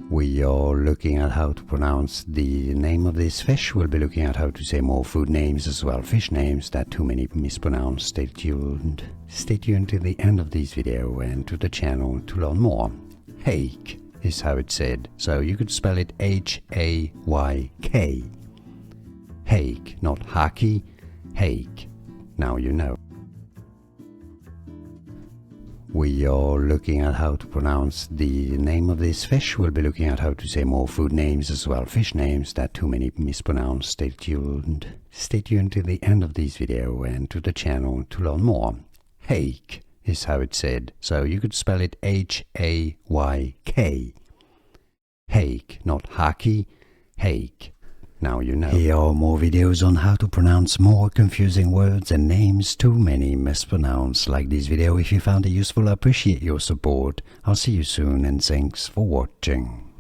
We are looking at how to pronounce the name of this fish. We'll be looking at how to say more food names as well, fish names that too many mispronounce. Stay tuned. Stay tuned to the end of this video and to the channel to learn more. Hake is how it's said, so you could spell it H-A-Y-K. Hake, not haki, hake. Now you know. We are looking at how to pronounce the name of this fish. We'll be looking at how to say more food names as well, fish names that too many mispronounce. Stay tuned. Stay tuned to the end of this video and to the channel to learn more. Hake is how it's said, so you could spell it H-A-Y-K. Hake, not haki, hake. Now you know. Here are more videos on how to pronounce more confusing words and names too many mispronounce. Like this video if you found it useful. I appreciate your support. I'll see you soon and thanks for watching.